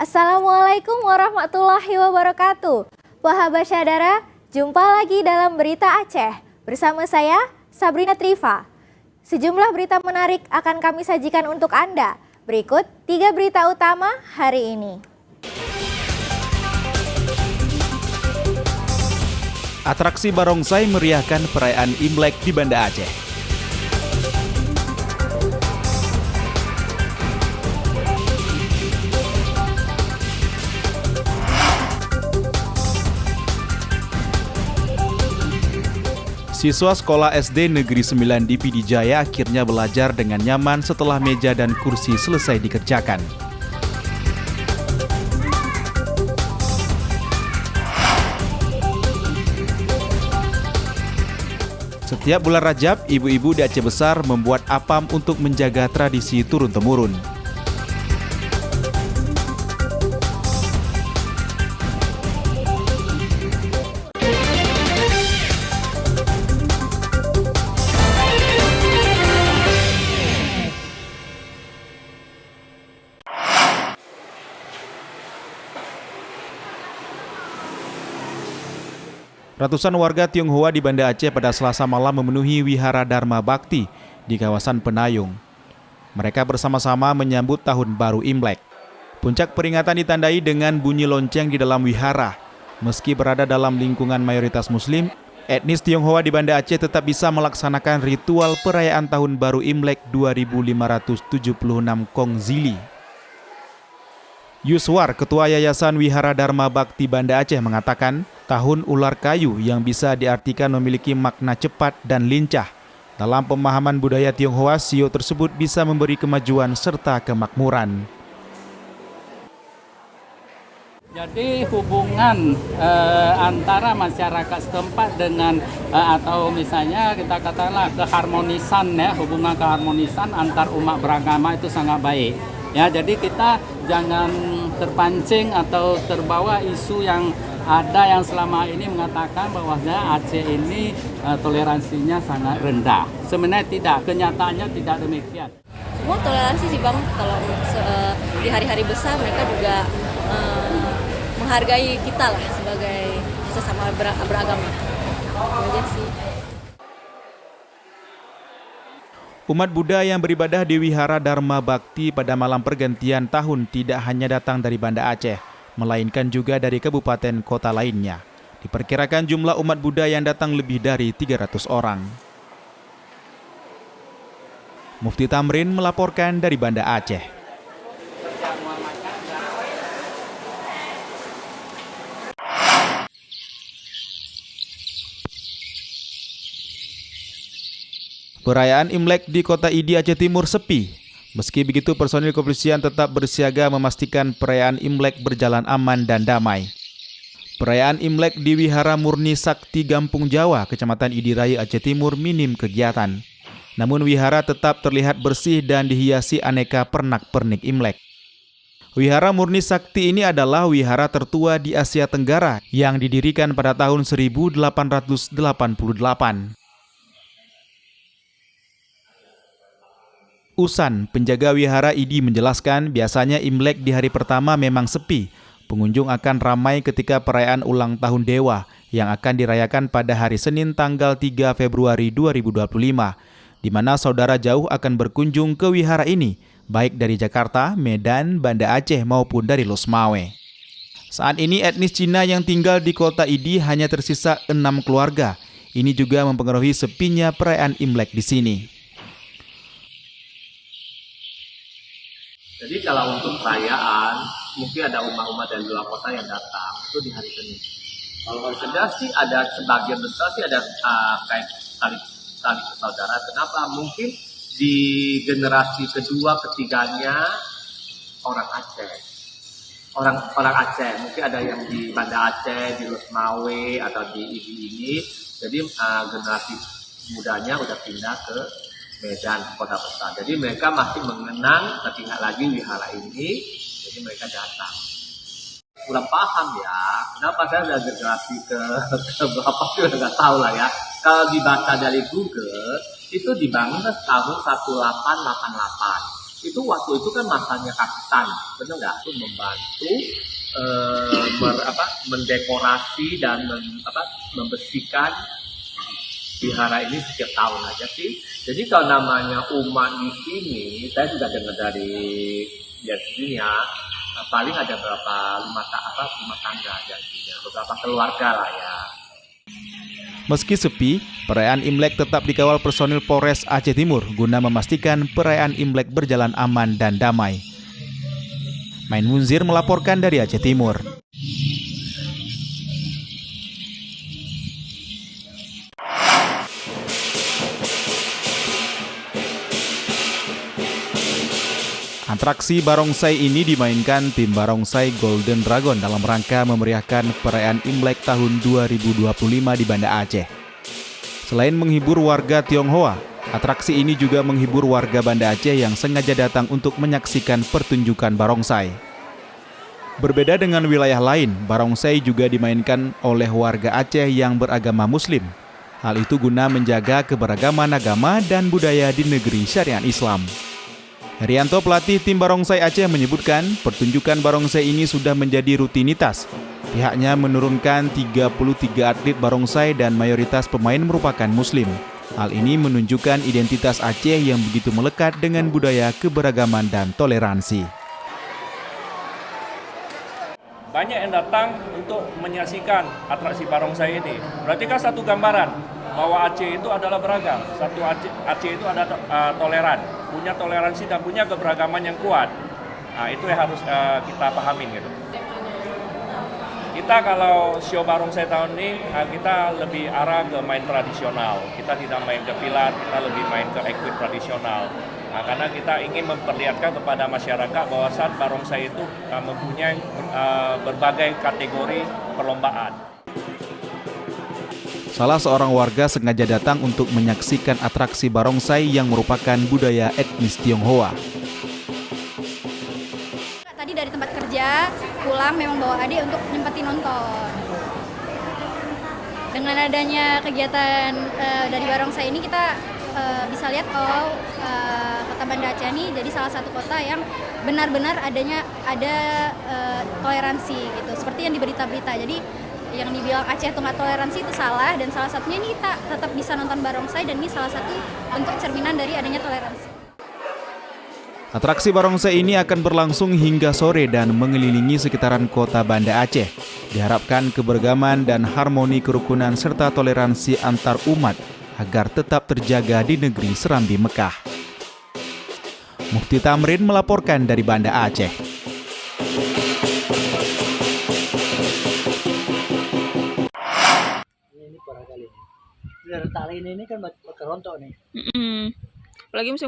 Assalamualaikum warahmatullahi wabarakatuh. Wahaba Syadara, jumpa lagi dalam Berita Aceh. Bersama saya, Sabrina Trifa. Sejumlah berita menarik akan kami sajikan untuk Anda. Berikut 3 berita utama hari ini. Atraksi barongsai meriahkan perayaan Imlek di Banda Aceh. Siswa sekolah SD Negeri 9 di Pidijaya akhirnya belajar dengan nyaman setelah meja dan kursi selesai dikerjakan. Setiap bulan Rajab, ibu-ibu di Aceh Besar membuat apam untuk menjaga tradisi turun-temurun. Ratusan warga Tionghoa di Banda Aceh pada Selasa malam memenuhi Wihara Dharma Bakti di kawasan Penayung. Mereka bersama-sama menyambut Tahun Baru Imlek. Puncak peringatan ditandai dengan bunyi lonceng di dalam wihara. Meski berada dalam lingkungan mayoritas Muslim, etnis Tionghoa di Banda Aceh tetap bisa melaksanakan ritual perayaan Tahun Baru Imlek 2576 Kong Zili. Yuswar, Ketua Yayasan Wihara Dharma Bakti Banda Aceh mengatakan, Tahun Ular Kayu yang bisa diartikan memiliki makna cepat dan lincah. Dalam pemahaman budaya Tionghoa, sio tersebut bisa memberi kemajuan serta kemakmuran. Jadi hubungan antara masyarakat setempat dengan atau misalnya kita katakanlah keharmonisan ya, hubungan keharmonisan antar umat beragama itu sangat baik. Ya, jadi kita jangan terpancing atau terbawa isu yang ada yang selama ini mengatakan bahwasanya Aceh ini toleransinya sangat rendah. Sebenarnya tidak, kenyataannya tidak demikian. Semua toleransi sih Bang, kalau di hari-hari besar mereka juga menghargai kita lah sebagai sesama beragama. Aja sih. Umat Buddha yang beribadah di Wihara Dharma Bakti pada malam pergantian tahun tidak hanya datang dari Banda Aceh, melainkan juga dari kabupaten kota lainnya. Diperkirakan jumlah umat Buddha yang datang lebih dari 300 orang. Mufti Tamrin melaporkan dari Banda Aceh. Perayaan Imlek di Kota Idi Aceh Timur sepi. Meski begitu, personil kepolisian tetap bersiaga memastikan perayaan Imlek berjalan aman dan damai. Perayaan Imlek di Wihara Murni Sakti Gampung Jawa, Kecamatan Idi Raya, Aceh Timur minim kegiatan. Namun wihara tetap terlihat bersih dan dihiasi aneka pernak-pernik Imlek. Wihara Murni Sakti ini adalah wihara tertua di Asia Tenggara yang didirikan pada tahun 1888. Usan, penjaga wihara Idi menjelaskan biasanya Imlek di hari pertama memang sepi. Pengunjung akan ramai ketika perayaan ulang tahun Dewa yang akan dirayakan pada hari Senin tanggal 3 Februari 2025, di mana saudara jauh akan berkunjung ke wihara ini, baik dari Jakarta, Medan, Banda Aceh maupun dari Losmawe. Saat ini etnis Cina yang tinggal di kota Idi hanya tersisa 6 keluarga. Ini juga mempengaruhi sepinya perayaan Imlek di sini. Jadi kalau untuk perayaan, mungkin ada umat-umat dari luar kota yang datang, itu di hari Senin. Kalau hari Senin sih ada sebagian besar sih ada kayak tali persaudaraan. Kenapa? Mungkin di generasi kedua, ketiganya orang Aceh. Orang Aceh, mungkin ada yang di Banda Aceh, di Losmawe, atau di Idi ini. Jadi generasi mudanya udah pindah ke Medan, kota besar. Jadi mereka masih mengenang, tapi ingat lagi wihara ini, jadi mereka datang. Kurang paham ya, kenapa saya udah generasi ke berapa sih udah nggak tahu lah ya. Kalau dibaca dari Google, itu dibangun tahun 1888. Itu waktu itu kan masanya kapitan, benar nggak? Itu membantu mendekorasi dan membersihkan wihara ini setiap tahun aja sih. Jadi kalau namanya umat di sini, saya juga dengar dari sini ya, paling ada berapa rumah tangga aja sih, beberapa keluarga lah ya. Meski sepi, perayaan Imlek tetap dikawal personil Polres Aceh Timur guna memastikan perayaan Imlek berjalan aman dan damai. Main Munzir melaporkan dari Aceh Timur. Atraksi barongsai ini dimainkan tim Barongsai Golden Dragon dalam rangka memeriahkan perayaan Imlek tahun 2025 di Banda Aceh. Selain menghibur warga Tionghoa, atraksi ini juga menghibur warga Banda Aceh yang sengaja datang untuk menyaksikan pertunjukan barongsai. Berbeda dengan wilayah lain, barongsai juga dimainkan oleh warga Aceh yang beragama Muslim. Hal itu guna menjaga keberagaman agama dan budaya di negeri syariat Islam. Herianto, pelatih tim Barongsai Aceh, menyebutkan pertunjukan barongsai ini sudah menjadi rutinitas. Pihaknya menurunkan 33 atlet barongsai dan mayoritas pemain merupakan Muslim. Hal ini menunjukkan identitas Aceh yang begitu melekat dengan budaya keberagaman dan toleransi. Banyak yang datang untuk menyaksikan atraksi barongsai ini. Berarti kan satu gambaran bahwa Aceh itu adalah beragam. Aceh itu ada toleran, punya toleransi dan punya keberagaman yang kuat. Nah, itu yang harus kita pahamin gitu. Kita kalau show barongsai tahun ini kita lebih arah ke main tradisional. Kita tidak main ke pilar, kita lebih main ke equip tradisional. Nah, karena kita ingin memperlihatkan kepada masyarakat bahwa saat barongsai itu mempunyai berbagai kategori perlombaan. Salah seorang warga sengaja datang untuk menyaksikan atraksi barongsai yang merupakan budaya etnis Tionghoa. Tadi dari tempat kerja, pulang memang bawa adik untuk nyempetin nonton. Dengan adanya kegiatan dari barongsai ini kita bisa lihat kalau kota Banda Aceh ini jadi salah satu kota yang benar-benar ada toleransi gitu. Seperti yang di berita-berita. Jadi yang dibilang Aceh itu nggak toleransi itu salah, dan salah satunya ini kita tetap bisa nonton barongsai, dan ini salah satu bentuk cerminan dari adanya toleransi. Atraksi barongsai ini akan berlangsung hingga sore dan mengelilingi sekitaran kota Banda Aceh. Diharapkan keberagaman dan harmoni kerukunan serta toleransi antar umat agar tetap terjaga di negeri Serambi Mekah. Mufti Tamrin melaporkan dari Banda Aceh. Ini kan kerontok nih.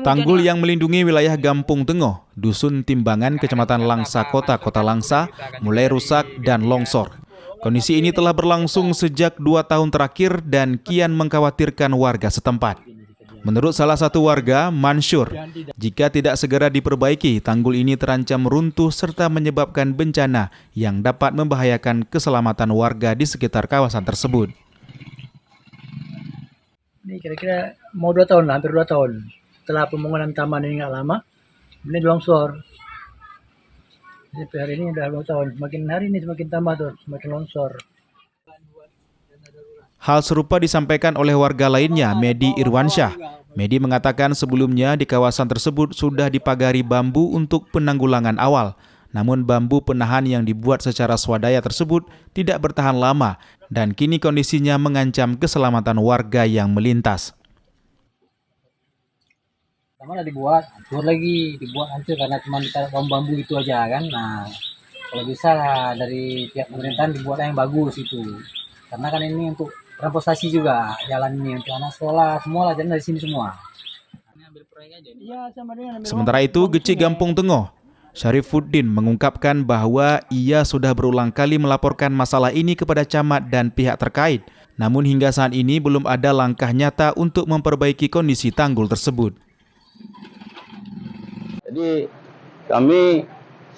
Tanggul yang melindungi wilayah Gampung Tengoh, Dusun Timbangan, Kecamatan Langsa, Kota Langsa, mulai rusak dan longsor. Kondisi ini telah berlangsung sejak 2 tahun terakhir dan kian mengkhawatirkan warga setempat. Menurut salah satu warga, Mansur, jika tidak segera diperbaiki, tanggul ini terancam runtuh serta menyebabkan bencana yang dapat membahayakan keselamatan warga di sekitar kawasan tersebut. Ini kira-kira mau 2 tahun lah, hampir 2 tahun. Setelah pembangunan taman ini nggak lama, ini longsor. Sampai hari ini udah 2 tahun. Semakin hari ini semakin tambah tuh, semakin longsor. Hal serupa disampaikan oleh warga lainnya, Medi Irwansyah. Medi mengatakan sebelumnya di kawasan tersebut sudah dipagari bambu untuk penanggulangan awal. Namun bambu penahan yang dibuat secara swadaya tersebut tidak bertahan lama dan kini kondisinya mengancam keselamatan warga yang melintas. Mana dibuat, hancur lagi, dibuat hancur karena cuma ditaruh bambu gitu aja kan. Nah, kalau bisa dari pihak pemerintahan dibuat yang bagus itu. Karena kan ini untuk transportasi juga, jalan ini untuk anak sekolah, semua lah jalan dari sini semua. Sementara itu, Geci Gampung Tengoh, Syarifuddin mengungkapkan bahwa ia sudah berulang kali melaporkan masalah ini kepada camat dan pihak terkait. Namun hingga saat ini belum ada langkah nyata untuk memperbaiki kondisi tanggul tersebut. Jadi kami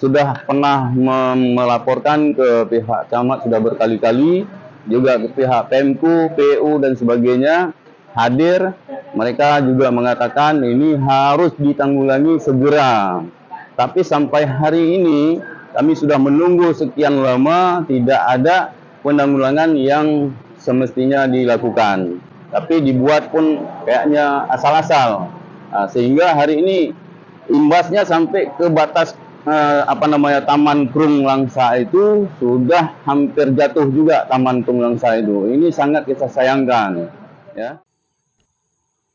sudah pernah melaporkan ke pihak camat sudah berkali-kali, juga ke pihak Pemku, PU dan sebagainya hadir mereka juga mengatakan ini harus ditanggulangi segera. Tapi sampai hari ini kami sudah menunggu sekian lama tidak ada penanggulangan yang semestinya dilakukan. Tapi dibuat pun kayaknya asal-asal. Sehingga hari ini imbasnya sampai ke batas Taman Prung Langsa itu sudah hampir jatuh juga Taman Prung Langsa itu. Ini sangat kita sayangkan, ya.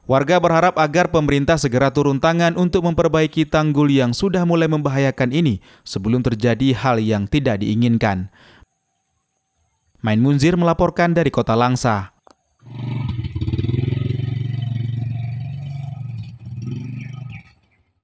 Warga berharap agar pemerintah segera turun tangan untuk memperbaiki tanggul yang sudah mulai membahayakan ini sebelum terjadi hal yang tidak diinginkan. Main Munzir melaporkan dari Kota Langsa.